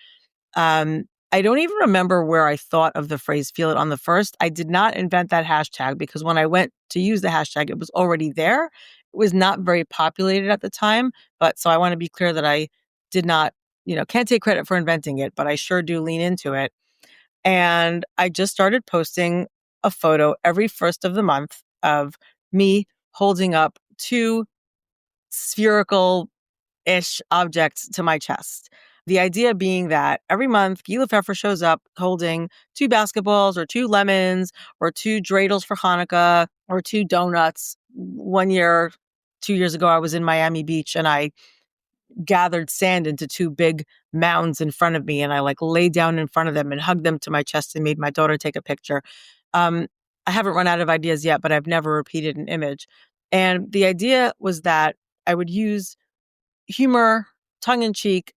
I don't even remember where I thought of the phrase "feel it on the first." I did not invent that hashtag because when I went to use the hashtag, it was already there. It was not very populated at the time. But so I want to be clear that I did not, can't take credit for inventing it, but I sure do lean into it. And I just started posting a photo every first of the month of me holding up 2 spherical-ish objects to my chest. The idea being that every month, Gila Pfeffer shows up holding 2 basketballs or 2 lemons or 2 dreidels for Hanukkah or 2 donuts. 1 year, 2 years ago, I was in Miami Beach and I gathered sand into 2 big mounds in front of me, and I laid down in front of them and hugged them to my chest and made my daughter take a picture. I haven't run out of ideas yet, but I've never repeated an image. And the idea was that I would use humor, tongue-in-cheek,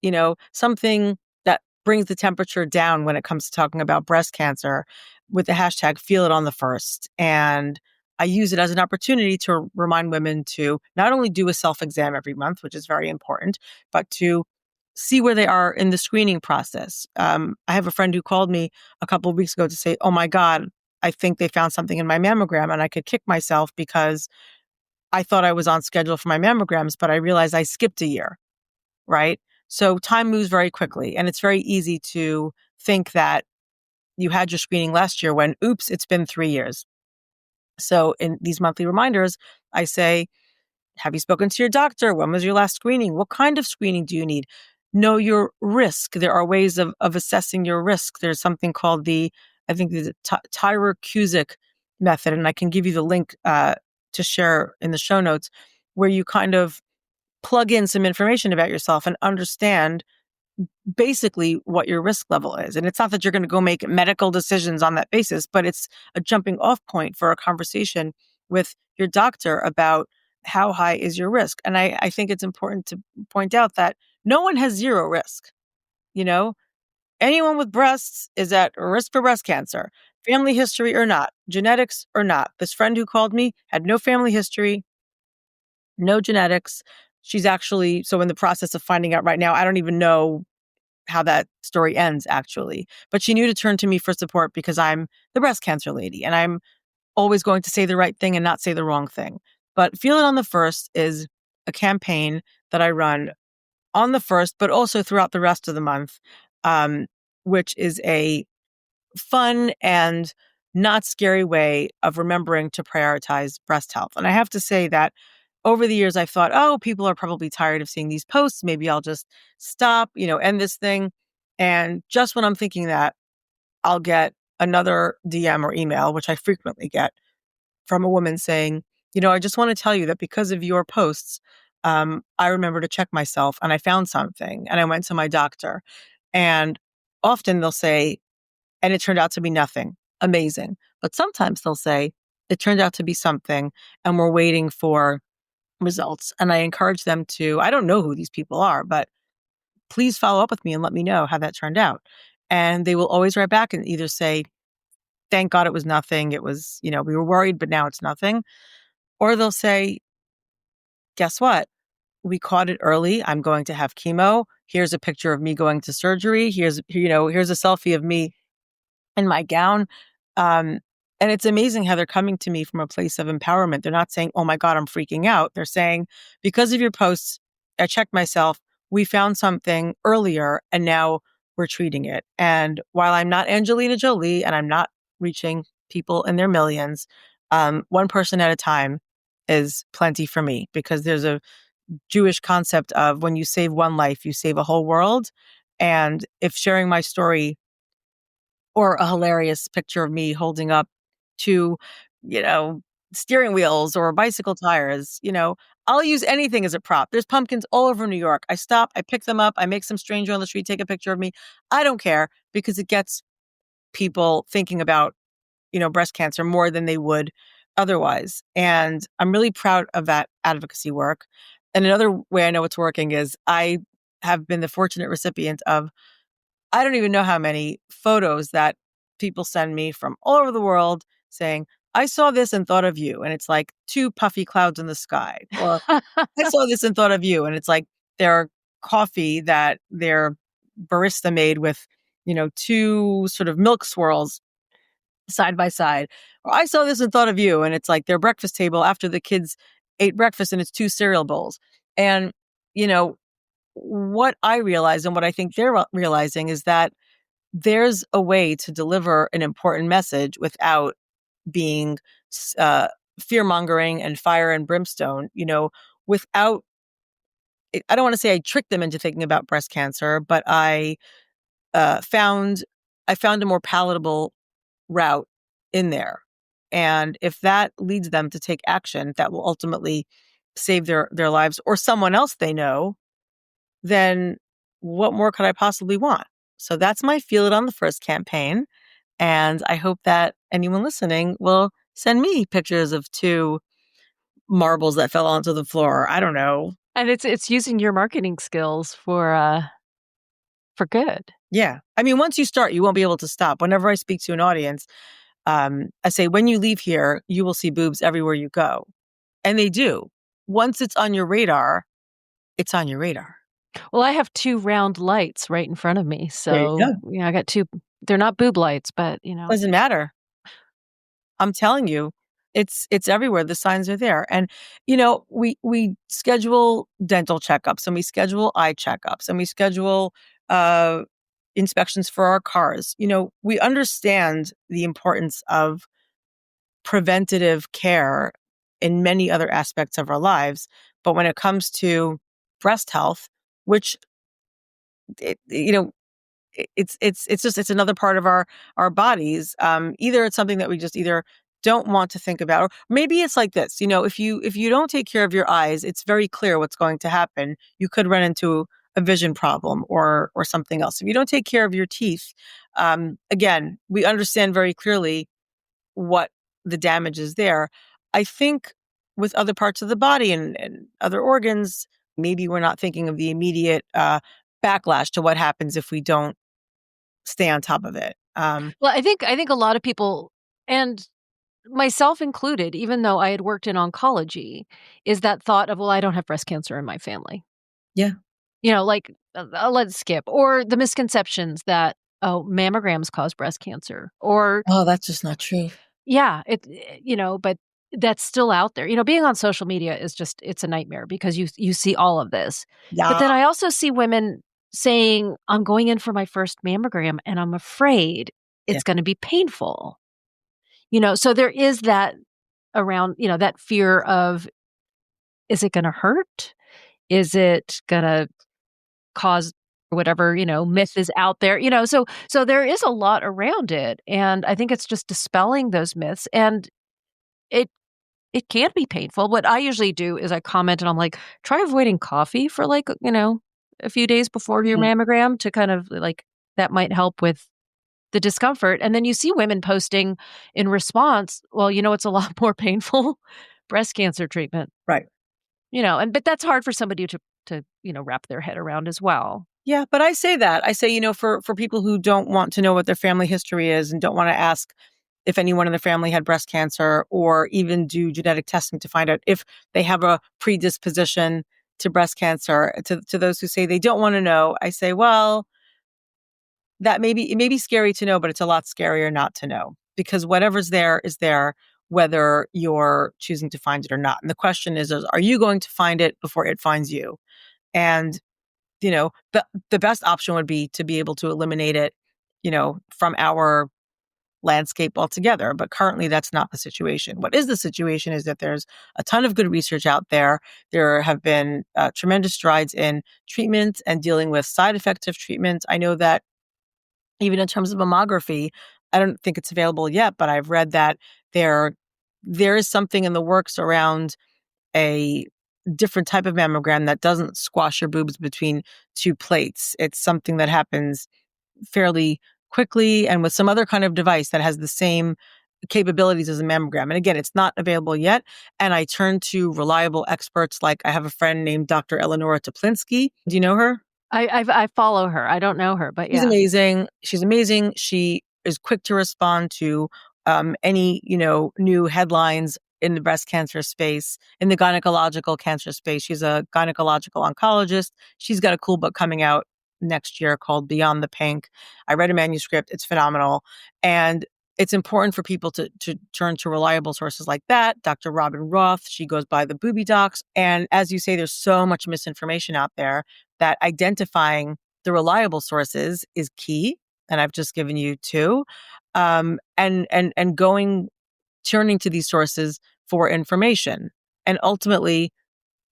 something that brings the temperature down when it comes to talking about breast cancer with the hashtag "feel it on the first." And I use it as an opportunity to remind women to not only do a self-exam every month, which is very important, but to see where they are in the screening process. I have a friend who called me a couple of weeks ago to say, "Oh my God, I think they found something in my mammogram," and I could kick myself because I thought I was on schedule for my mammograms, but I realized I skipped a year, right? So time moves very quickly, and it's very easy to think that you had your screening last year when, oops, it's been 3 years. So in these monthly reminders, I say, have you spoken to your doctor? When was your last screening? What kind of screening do you need? Know your risk. There are ways of assessing your risk. There's something called the Tyrer-Cuzick method, and I can give you the link to share in the show notes, where you kind of plug in some information about yourself and understand basically what your risk level is. And it's not that you're going to go make medical decisions on that basis, but it's a jumping off point for a conversation with your doctor about how high is your risk. And I think it's important to point out that no one has zero risk. You know, anyone with breasts is at risk for breast cancer, family history or not, genetics or not. This friend who called me had no family history, no genetics. She's actually, so in the process of finding out right now, I don't even know how that story ends actually, but she knew to turn to me for support because I'm the breast cancer lady and I'm always going to say the right thing and not say the wrong thing. But Feel It on the First is a campaign that I run on the first, but also throughout the rest of the month, which is a fun and not scary way of remembering to prioritize breast health. And I have to say that over the years, I've thought, oh, people are probably tired of seeing these posts. Maybe I'll just stop, end this thing. And just when I'm thinking that, I'll get another DM or email, which I frequently get from a woman saying, I just want to tell you that because of your posts, I remember to check myself and I found something and I went to my doctor. And often they'll say, and it turned out to be nothing. Amazing. But sometimes they'll say, it turned out to be something and we're waiting for results. And I encourage them to, I don't know who these people are, but please follow up with me and let me know how that turned out. And they will always write back and either say, thank God it was nothing. It was, we were worried, but now it's nothing. Or they'll say, guess what? We caught it early. I'm going to have chemo. Here's a picture of me going to surgery. Here's a selfie of me in my gown. And it's amazing how they're coming to me from a place of empowerment. They're not saying, oh my God, I'm freaking out. They're saying, because of your posts, I checked myself. We found something earlier and now we're treating it. And while I'm not Angelina Jolie and I'm not reaching people in their millions, one person at a time is plenty for me, because there's a Jewish concept of when you save one life, you save a whole world. And if sharing my story or a hilarious picture of me holding up two, steering wheels or bicycle tires, I'll use anything as a prop. There's pumpkins all over New York. I stop, I pick them up, I make some stranger on the street take a picture of me. I don't care, because it gets people thinking about, breast cancer more than they would otherwise. And I'm really proud of that advocacy work. And another way I know it's working is I have been the fortunate recipient of, I don't even know how many photos that people send me from all over the world saying, I saw this and thought of you. And it's like two puffy clouds in the sky. Or I saw this and thought of you. And it's like their coffee that their barista made with, two sort of milk swirls side by side. Or I saw this and thought of you. And it's like their breakfast table after the kids ate breakfast and it's two cereal bowls. And, what I realize and what I think they're realizing is that there's a way to deliver an important message without being fear-mongering and fire and brimstone, without, I don't want to say I tricked them into thinking about breast cancer, but I found a more palatable route in there. And if that leads them to take action that will ultimately save their lives or someone else they know, then what more could I possibly want? So that's my Feel It on the First campaign. And I hope that anyone listening will send me pictures of two marbles that fell onto the floor. I don't know. And it's using your marketing skills for good. Yeah. I mean, once you start, you won't be able to stop. Whenever I speak to an audience, I say, when you leave here, you will see boobs everywhere you go. And they do. Once it's on your radar, it's on your radar. Well, I have two round lights right in front of me. So, I got two. They're not boob lights, but, Doesn't matter. I'm telling you, it's everywhere. The signs are there. And, we schedule dental checkups and we schedule eye checkups and we schedule inspections for our cars. We understand the importance of preventative care in many other aspects of our lives. But when it comes to breast health, which, it's another part of our bodies. Either it's something that we just either don't want to think about, or maybe it's like this. If you don't take care of your eyes, it's very clear what's going to happen. You could run into a vision problem or something else. If you don't take care of your teeth, again, we understand very clearly what the damage is there. I think with other parts of the body and other organs, maybe we're not thinking of the immediate backlash to what happens if we don't stay on top of it. Well, I think a lot of people, and myself included, even though I had worked in oncology, is that thought of, well, I don't have breast cancer in my family. Yeah. Like, let's skip. Or the misconceptions that, oh, mammograms cause breast cancer. Or, Oh, that's just not true. yeah, but that's still out there. Being on social media is just, it's a nightmare because you see all of this. Yeah. But then I also see women saying, I'm going in for my first mammogram and I'm afraid it's going to be painful. So there is that around, that fear of, is it going to hurt? Is it going to cause whatever, myth is out there, so there is a lot around it. And I think it's just dispelling those myths. And it can be painful. What I usually do is I comment and I'm like, try avoiding coffee for a few days before your mammogram to kind of that might help with the discomfort. And then you see women posting in response, well, it's a lot more painful, breast cancer treatment. Right. But that's hard for somebody to wrap their head around as well. Yeah, but I say, for people who don't want to know what their family history is and don't want to ask if anyone in the family had breast cancer or even do genetic testing to find out if they have a predisposition to breast cancer, to those who say they don't want to know, I say, well, it may be scary to know, but it's a lot scarier not to know, because whatever's there is there, whether you're choosing to find it or not. And the question is, are you going to find it before it finds you? And, the best option would be to be able to eliminate it, from our landscape altogether. But currently that's not the situation. What is the situation is that there's a ton of good research out there. There have been tremendous strides in treatment and dealing with side effects of treatment. I know that even in terms of mammography, I don't think it's available yet, but I've read that there is something in the works around a different type of mammogram that doesn't squash your boobs between two plates. It's something that happens fairly quickly and with some other kind of device that has the same capabilities as a mammogram. And again, it's not available yet. And I turn to reliable experts. Like I have a friend named Dr. Eleonora Toplinsky. Do you know her? I follow her. I don't know her, but yeah. She's amazing. She is quick to respond to any, new headlines in the breast cancer space, in the gynecological cancer space. She's a gynecological oncologist. She's got a cool book coming out next year called Beyond the Pink. I read a manuscript. It's phenomenal. And it's important for people to turn to reliable sources like that. Dr. Robin Roth, she goes by the Booby Docs. And as you say, there's so much misinformation out there that identifying the reliable sources is key. And I've just given you two. And turning to these sources for information. And ultimately,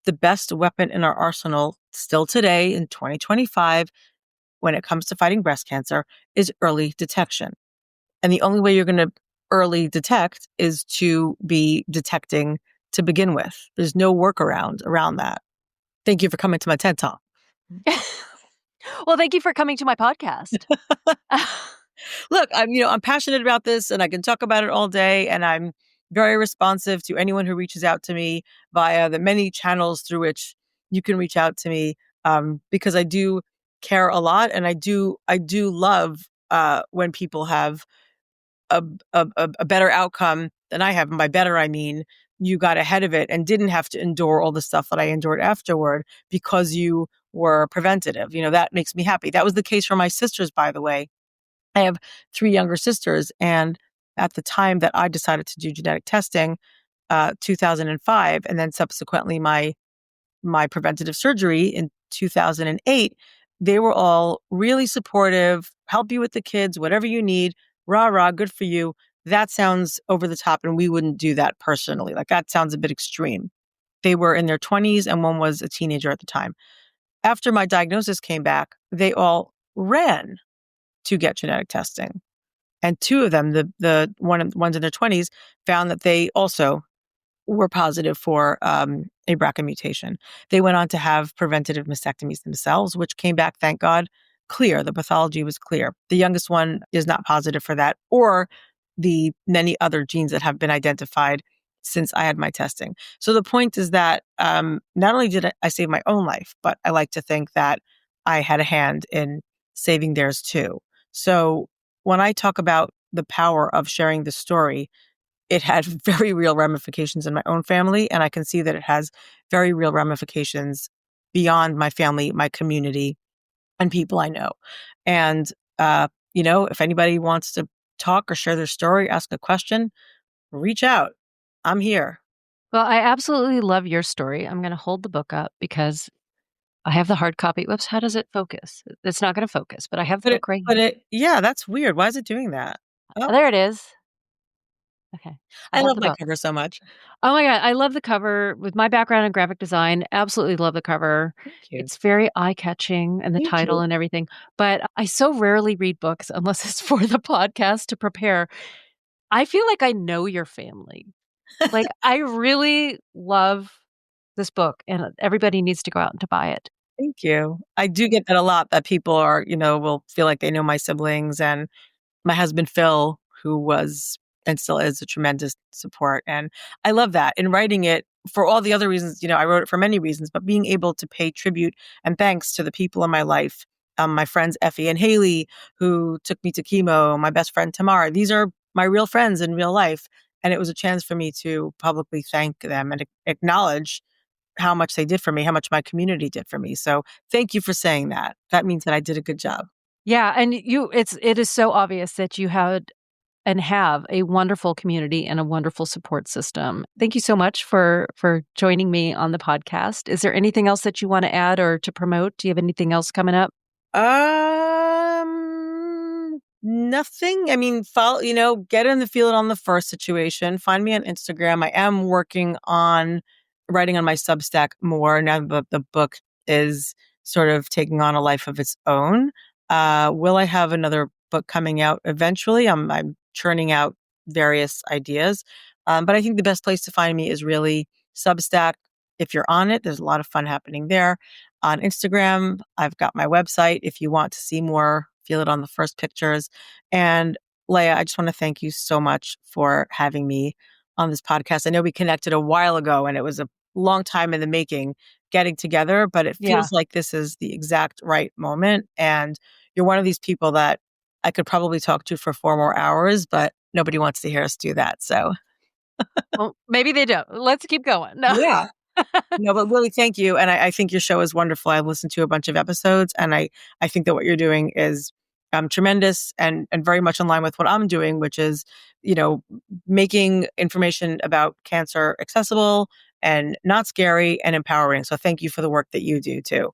the best weapon in our arsenal still today in 2025, when it comes to fighting breast cancer, is early detection. And the only way you're going to early detect is to be detecting to begin with. There's no workaround around that. Thank you for coming to my TED Talk. Well, thank you for coming to my podcast. Look, I'm passionate about this and I can talk about it all day, and I'm very responsive to anyone who reaches out to me via the many channels through which you can reach out to me, because I do care a lot, and I do love when people have a better outcome than I have. And by better, I mean you got ahead of it and didn't have to endure all the stuff that I endured afterward because you were preventative. That makes me happy. That was the case for my sisters, by the way. I have 3 younger sisters, and at the time that I decided to do genetic testing, 2005, and then subsequently my preventative surgery in 2008, they were all really supportive, help you with the kids, whatever you need, rah, rah, good for you. That sounds over the top, and we wouldn't do that personally. Like, that sounds a bit extreme. They were in their 20s, and one was a teenager at the time. After my diagnosis came back, they all ran to get genetic testing. And 2 of them, the ones in their 20s, found that they also were positive for a BRCA mutation. They went on to have preventative mastectomies themselves, which came back, thank God, clear. The pathology was clear. The youngest one is not positive for that or the many other genes that have been identified since I had my testing. So the point is that not only did I save my own life, but I like to think that I had a hand in saving theirs too. So when I talk about the power of sharing the story, it had very real ramifications in my own family. And I can see that it has very real ramifications beyond my family, my community, and people I know. And, if anybody wants to talk or share their story, ask a question, reach out. I'm here. Well, I absolutely love your story. I'm going to hold the book up because I have the hard copy. Whoops, how does it focus? It's not going to focus, but I have the book right here. Yeah, that's weird. Why is it doing that? Oh, there it is. Okay. I love my cover so much. Oh my God. I love the cover. With my background in graphic design, absolutely love the cover. It's very eye-catching and the title and everything. But I so rarely read books unless it's for the podcast to prepare. I feel like I know your family. Like, I really love this book and everybody needs to go out and to buy it. Thank you. I do get that a lot, that people are, will feel like they know my siblings, and my husband, Phil, who was and still is a tremendous support. And I love that. In writing it, for all the other reasons, I wrote it for many reasons, but being able to pay tribute and thanks to the people in my life, my friends Effie and Haley, who took me to chemo, my best friend Tamara, these are my real friends in real life. And it was a chance for me to publicly thank them and acknowledge how much they did for me, how much my community did for me. So thank you for saying that. That means that I did a good job. Yeah. And it is so obvious that you had and have a wonderful community and a wonderful support system. Thank you so much for joining me on the podcast. Is there anything else that you want to add or to promote? Do you have anything else coming up? Nothing. I mean, follow, get in the field on the first situation. Find me on Instagram. I am working on writing on my Substack more now that the book is sort of taking on a life of its own. Will I have another book coming out eventually? I'm churning out various ideas. But I think the best place to find me is really Substack. If you're on it, there's a lot of fun happening there. On Instagram, I've got my website. If you want to see more, feel it on the first pictures. And Leah, I just want to thank you so much for having me on this podcast. I know we connected a while ago and it was a long time in the making getting together, but it feels like this is the exact right moment. And you're one of these people that I could probably talk to for 4 more hours, but nobody wants to hear us do that. So well, maybe they don't. Let's keep going. No. Yeah. No, but really, thank you. And I think your show is wonderful. I've listened to a bunch of episodes and I think that what you're doing is tremendous and very much in line with what I'm doing, which is, making information about cancer accessible and not scary and empowering. So thank you for the work that you do too.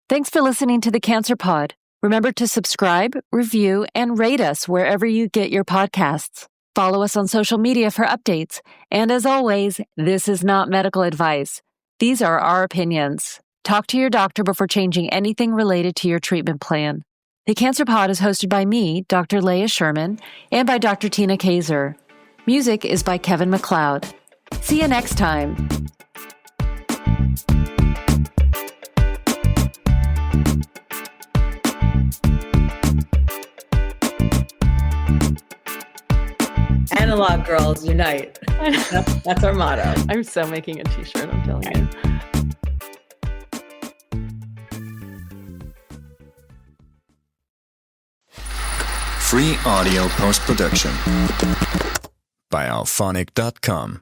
Thanks for listening to the Cancer Pod. Remember to subscribe, review, and rate us wherever you get your podcasts. Follow us on social media for updates. And as always, this is not medical advice. These are our opinions. Talk to your doctor before changing anything related to your treatment plan. The Cancer Pod is hosted by me, Dr. Leah Sherman, and by Dr. Tina Kaiser. Music is by Kevin MacLeod. See you next time. Analog girls unite. That's our motto. I'm so making a t-shirt, I'm telling you. Free audio post-production by alphonic.com.